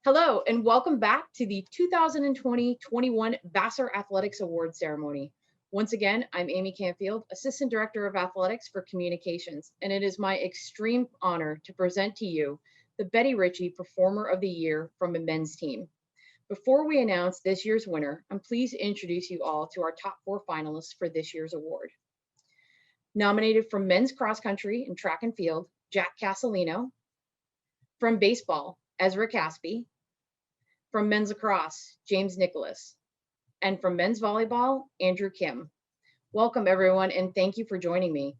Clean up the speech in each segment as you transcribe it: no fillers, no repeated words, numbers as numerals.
Hello, and welcome back to the 2020-21 Vassar Athletics Awards ceremony. Once again, I'm Amy Canfield, Assistant Director of Athletics for Communications, and it is my extreme honor to present to you the Betty Richey Performer of the Year from a men's team. Before we announce this year's winner, I'm pleased to introduce you all to our top 4 finalists for this year's award. Nominated from men's cross country and track and field, Jack Casalino. From baseball, Ezra Caspi. From men's lacrosse, James Nicholas. And from men's volleyball, Andrew Kim. Welcome everyone, and thank you for joining me.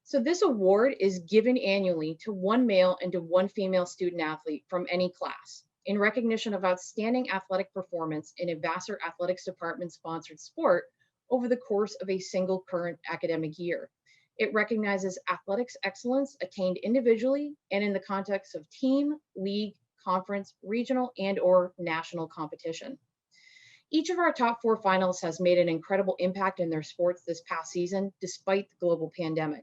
So this award is given annually to one male and to one female student athlete from any class in recognition of outstanding athletic performance in a Vassar Athletics Department sponsored sport over the course of a single current academic year. It recognizes athletics excellence attained individually and in the context of team, league, conference, regional, and/or national competition. Each of our top 4 finalists has made an incredible impact in their sports this past season, despite the global pandemic.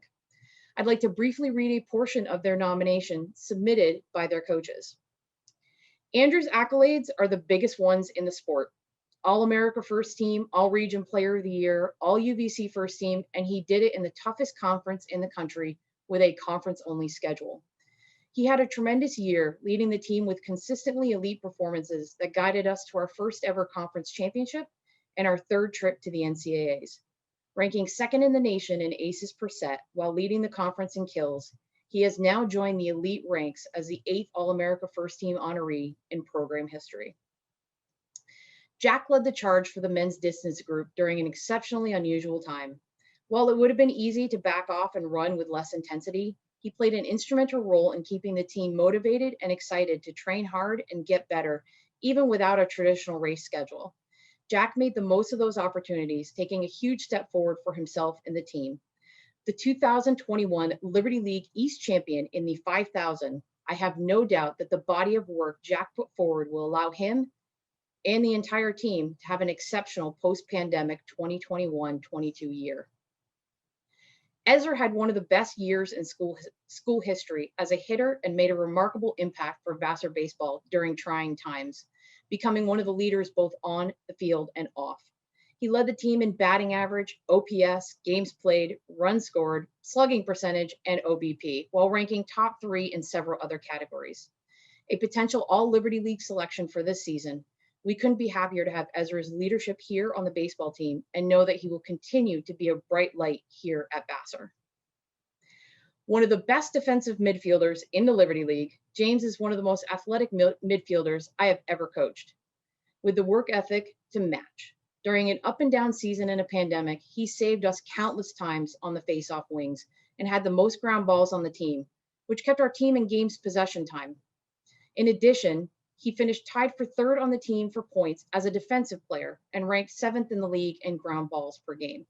I'd like to briefly read a portion of their nomination submitted by their coaches. Andrew's accolades are the biggest ones in the sport. All-America First Team, All-Region Player of the Year, All-UVC First Team, and he did it in the toughest conference in the country with a conference-only schedule. He had a tremendous year, leading the team with consistently elite performances that guided us to our first ever conference championship and our 3rd trip to the NCAAs. Ranking 2nd in the nation in aces per set while leading the conference in kills, he has now joined the elite ranks as the 8th All-America First Team honoree in program history. Jack led the charge for the men's distance group during an exceptionally unusual time. While it would have been easy to back off and run with less intensity, he played an instrumental role in keeping the team motivated and excited to train hard and get better, even without a traditional race schedule. Jack made the most of those opportunities, taking a huge step forward for himself and the team. The 2021 Liberty League East champion in the 5,000, I have no doubt that the body of work Jack put forward will allow him and the entire team to have an exceptional post-pandemic 2021-22 year. Ezra had one of the best years in school history as a hitter and made a remarkable impact for Vassar baseball during trying times, becoming one of the leaders both on the field and off. He led the team in batting average, OPS, games played, runs scored, slugging percentage, and OBP, while ranking top 3 in several other categories. A potential All-Liberty League selection for this season, we couldn't be happier to have Ezra's leadership here on the baseball team and know that he will continue to be a bright light here at Vassar. One of the best defensive midfielders in the Liberty League, James is one of the most athletic midfielders I have ever coached, with the work ethic to match. During an up and down season in a pandemic, he saved us countless times on the face-off wings and had the most ground balls on the team, which kept our team in games possession time. In addition, he finished tied for 3rd on the team for points as a defensive player and ranked 7th in the league in ground balls per game.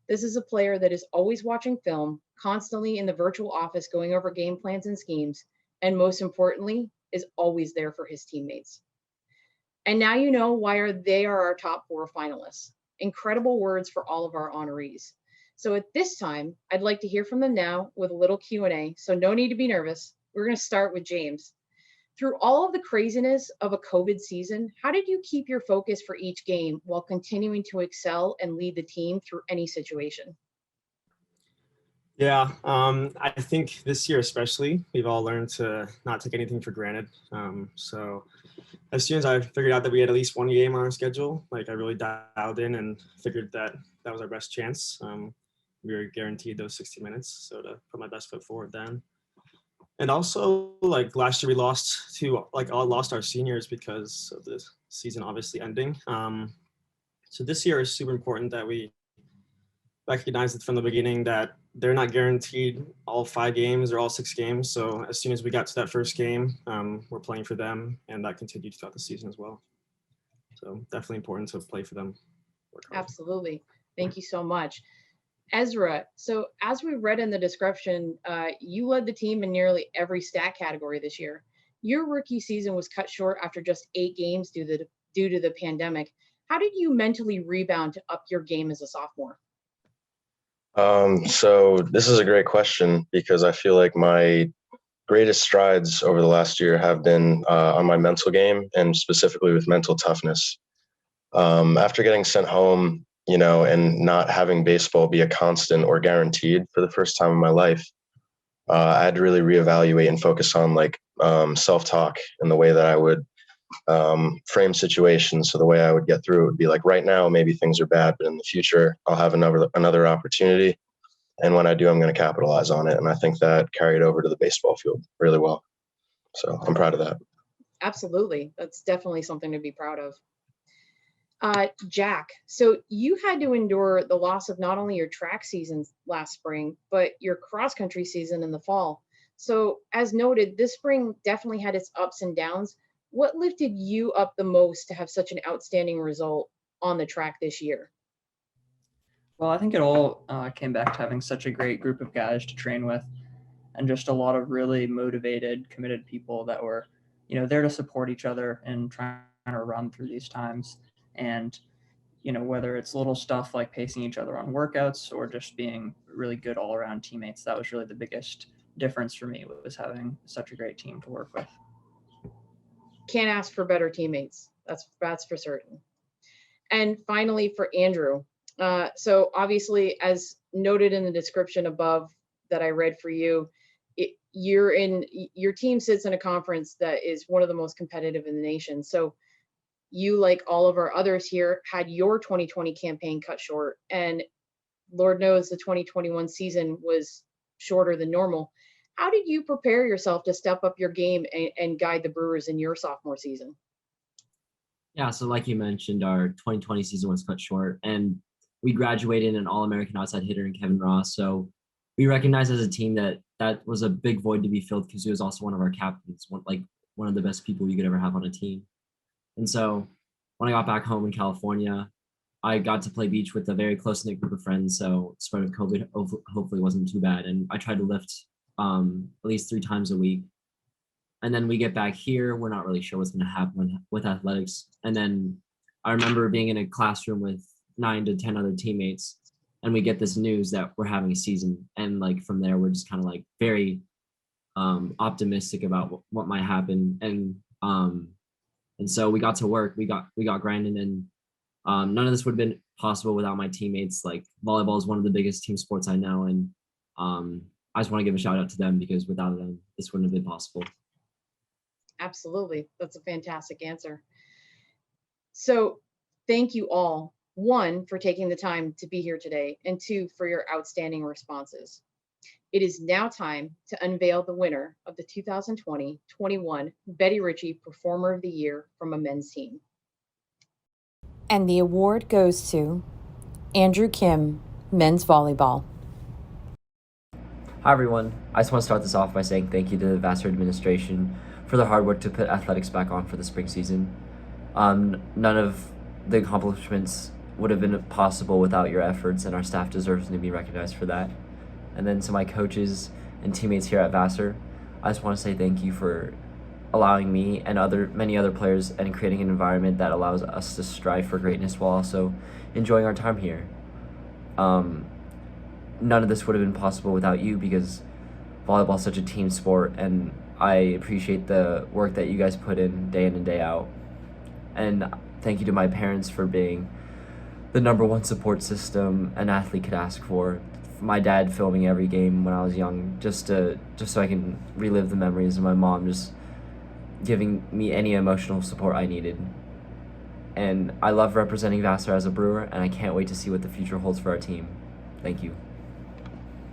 This is a player that is always watching film, constantly in the virtual office going over game plans and schemes, and most importantly, is always there for his teammates. And now you know why they are our top 4 finalists. Incredible words for all of our honorees. So at this time, I'd like to hear from them now with a little Q&A, so no need to be nervous. We're going to start with James. Through all of the craziness of a COVID season, how did you keep your focus for each game while continuing to excel and lead the team through any situation? Yeah, I think this year especially, we've all learned to not take anything for granted. So as soon as I figured out that we had at least one game on our schedule, I really dialed in and figured that that was our best chance. We were guaranteed those 60 minutes, so to put my best foot forward then. And also, last year we lost our seniors because of the season obviously ending. So this year is super important that we recognize it from the beginning that they're not guaranteed all 5 games or all 6 games. So as soon as we got to that first game, we're playing for them, and that continued throughout the season as well. So definitely important to play for them. Absolutely. Thank you so much. Ezra, so as we read in the description, you led the team in nearly every stat category this year. Your rookie season was cut short after just 8 games due to the pandemic. How did you mentally rebound to up your game as a sophomore? So this is a great question because I feel like my greatest strides over the last year have been on my mental game, and specifically with mental toughness. After getting sent home, and not having baseball be a constant or guaranteed for the first time in my life, I had to really reevaluate and focus on self-talk and the way that I would frame situations. So the way I would get through it would be like, right now, maybe things are bad, but in the future, I'll have another opportunity. And when I do, I'm going to capitalize on it. And I think that carried over to the baseball field really well. So I'm proud of that. Absolutely. That's definitely something to be proud of. Jack, so you had to endure the loss of not only your track season last spring, but your cross country season in the fall. So as noted, this spring definitely had its ups and downs. What lifted you up the most to have such an outstanding result on the track this year? Well, I think it all came back to having such a great group of guys to train with, and just a lot of really motivated, committed people that were, there to support each other and trying to run through these times. And, whether it's little stuff like pacing each other on workouts or just being really good all around teammates, that was really the biggest difference for me, was having such a great team to work with. Can't ask for better teammates. That's for certain. And finally, for Andrew. So obviously, as noted in the description above that I read for you, your team sits in a conference that is one of the most competitive in the nation. So you, like all of our others here, had your 2020 campaign cut short, and Lord knows the 2021 season was shorter than normal. How did you prepare yourself to step up your game and guide the Brewers in your sophomore season? Yeah, so like you mentioned, our 2020 season was cut short, and we graduated an All-American outside hitter in Kevin Ross. So we recognized as a team that was a big void to be filled, because he was also one of our captains, one of the best people you could ever have on a team. And so when I got back home in California, I got to play beach with a very close-knit group of friends. So spread of COVID hopefully wasn't too bad. And I tried to lift at least 3 times a week. And then we get back here, we're not really sure what's going to happen with athletics. And then I remember being in a classroom with 9 to 10 other teammates, and we get this news that we're having a season. And from there, we're just kind of very optimistic about what might happen. And so we got to work, we got grinding, and none of this would have been possible without my teammates. Volleyball is one of the biggest team sports I know. And I just want to give a shout out to them, because without them, this wouldn't have been possible. Absolutely. That's a fantastic answer. So thank you all, 1, for taking the time to be here today, and 2, for your outstanding responses. It is now time to unveil the winner of the 2020-21 Betty Richey Performer of the Year from a men's team. And the award goes to Andrew Kim, men's volleyball. Hi, everyone. I just want to start this off by saying thank you to the Vassar administration for their hard work to put athletics back on for the spring season. None of the accomplishments would have been possible without your efforts, and our staff deserves to be recognized for that. And then to my coaches and teammates here at Vassar, I just want to say thank you for allowing me and many other players, and creating an environment that allows us to strive for greatness while also enjoying our time here. None of this would have been possible without you, because volleyball is such a team sport, and I appreciate the work that you guys put in and day out. And thank you to my parents for being the #1 support system an athlete could ask for. My dad filming every game when I was young, just so I can relive the memories, of my mom just giving me any emotional support I needed. And I love representing Vassar as a Brewer, and I can't wait to see what the future holds for our team. Thank you.